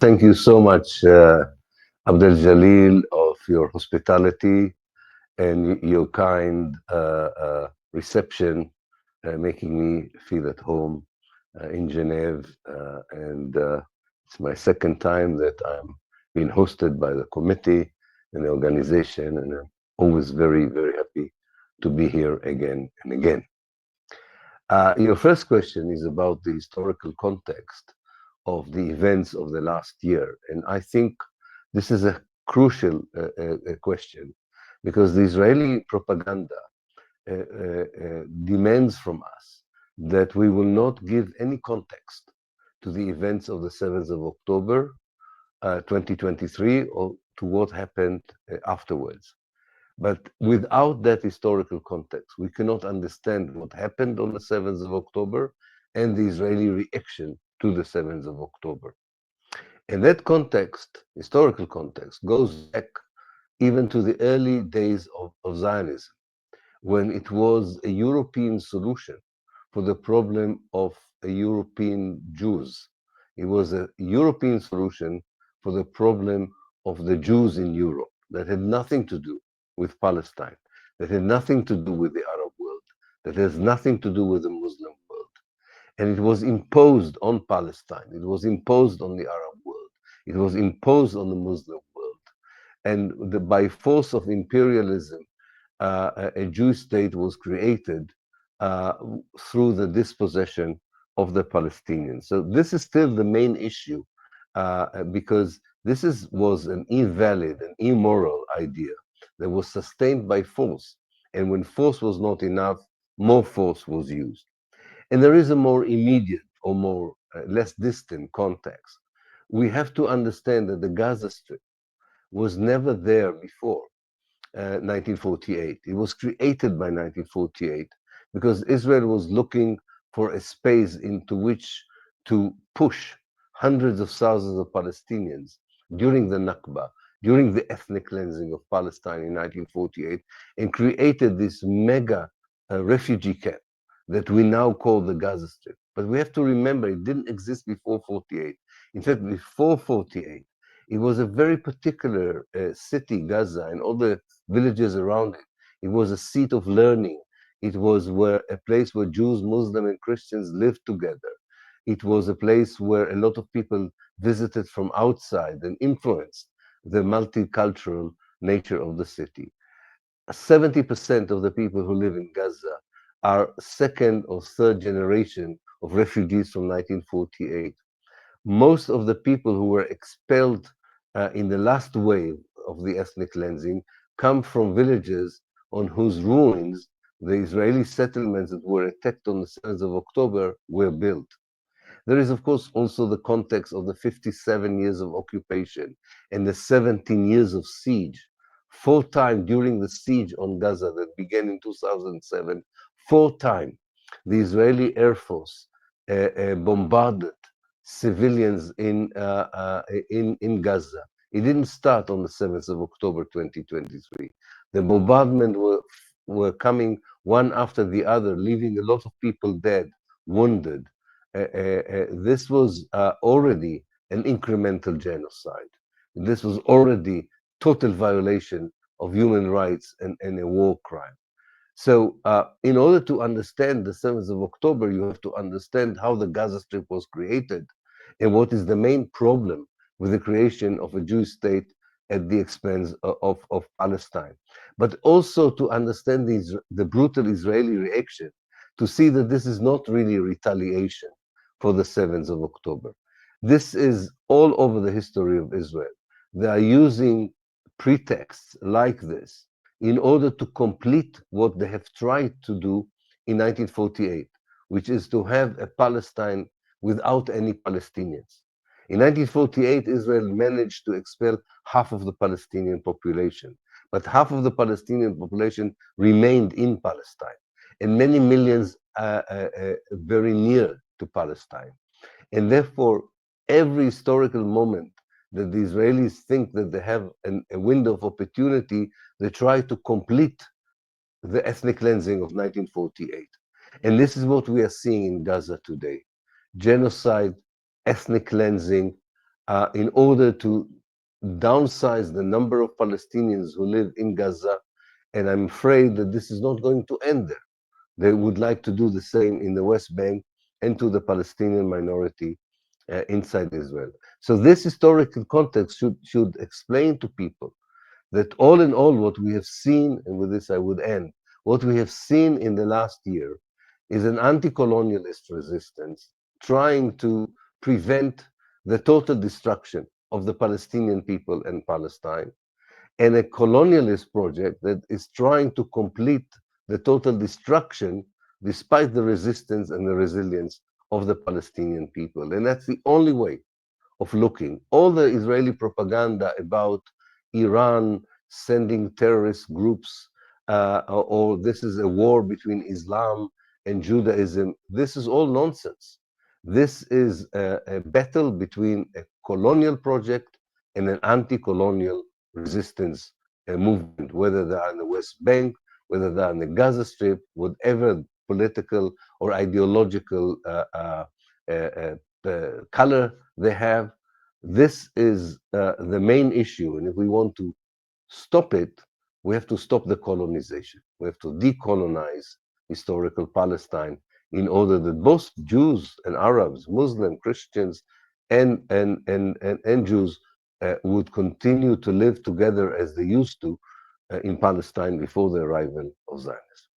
Thank you so much, Abdel Jalil, of your hospitality and your kind reception, making me feel at home in Geneva. And it's my second time that I'm being hosted by the committee and the organization, and I'm always very, very happy to be here again and again. Your first question is about the historical context of the events of the last year. And I think this is a crucial question because the Israeli propaganda demands from us that we will not give any context to the events of the 7th of October 2023 or to what happened afterwards. But without that historical context, we cannot understand what happened on the 7th of October and the Israeli reaction to the 7th of October. And that context, historical context, goes back even to the early days of Zionism, when it was a European solution for the problem of European Jews. It was a European solution for the problem of the Jews in Europe that had nothing to do with Palestine, that had nothing to do with the Arab world, that has nothing to do with the Muslim world. And it was imposed on Palestine, it was imposed on the Arab world, it was imposed on the Muslim world. And by force of imperialism, a Jewish state was created through the dispossession of the Palestinians. So this is still the main issue because this was an invalid and immoral idea that was sustained by force. And when force was not enough, more force was used. And there is a more immediate or more less distant context. We have to understand that the Gaza Strip was never there before 1948. It was created by 1948 because Israel was looking for a space into which to push hundreds of thousands of Palestinians during the Nakba, during the ethnic cleansing of Palestine in 1948, and created this mega refugee camp that we now call the Gaza Strip. But we have to remember it didn't exist before 48. In fact, before 48, it was a very particular city, Gaza, and all the villages around it. It was a seat of learning. It was a place where Jews, Muslims, and Christians lived together. It was a place where a lot of people visited from outside and influenced the multicultural nature of the city. 70% of the people who live in Gaza are second or third generation of refugees from 1948. Most of the people who were expelled in the last wave of the ethnic cleansing come from villages on whose ruins the Israeli settlements that were attacked on the 7th of October were built. There is, of course, also the context of the 57 years of occupation and the 17 years of siege. 4 times during the siege on Gaza that began in 2007, 4 times the Israeli Air Force bombarded civilians in Gaza. It didn't start on the 7th of October 2023. The bombardment were coming one after the other, leaving a lot of people dead, wounded. This was already an incremental genocide. This was already total violation of human rights and a war crime. So in order to understand the 7th of October, you have to understand how the Gaza Strip was created and what is the main problem with the creation of a Jewish state at the expense of Palestine. But also to understand the brutal Israeli reaction, to see that this is not really retaliation for the 7th of October. This is all over the history of Israel. They are using pretexts like this in order to complete what they have tried to do in 1948, which is to have a Palestine without any Palestinians. In 1948, Israel managed to expel half of the Palestinian population, but half of the Palestinian population remained in Palestine, and many millions very near to Palestine. And therefore, every historical moment that the Israelis think that they have a window of opportunity, they try to complete the ethnic cleansing of 1948. And this is what we are seeing in Gaza today. Genocide, ethnic cleansing, in order to downsize the number of Palestinians who live in Gaza, and I'm afraid that this is not going to end there. They would like to do the same in the West Bank and to the Palestinian minority inside Israel. So this historical context should explain to people that all in all, what we have seen, and with this I would end, what we have seen in the last year is an anti-colonialist resistance trying to prevent the total destruction of the Palestinian people and Palestine, and a colonialist project that is trying to complete the total destruction despite the resistance and the resilience of the Palestinian people. And that's the only way of looking. All the Israeli propaganda about Iran sending terrorist groups, or this is a war between Islam and Judaism, this is all nonsense. This is a battle between a colonial project and an anti-colonial resistance movement, whether they are in the West Bank, whether they are in the Gaza Strip, whatever political or ideological color they have. This is the main issue, and if we want to stop it, we have to stop the colonization. We have to decolonize historical Palestine in order that both Jews and Arabs, Muslim, Christians, and Jews would continue to live together as they used to in Palestine before the arrival of Zionists.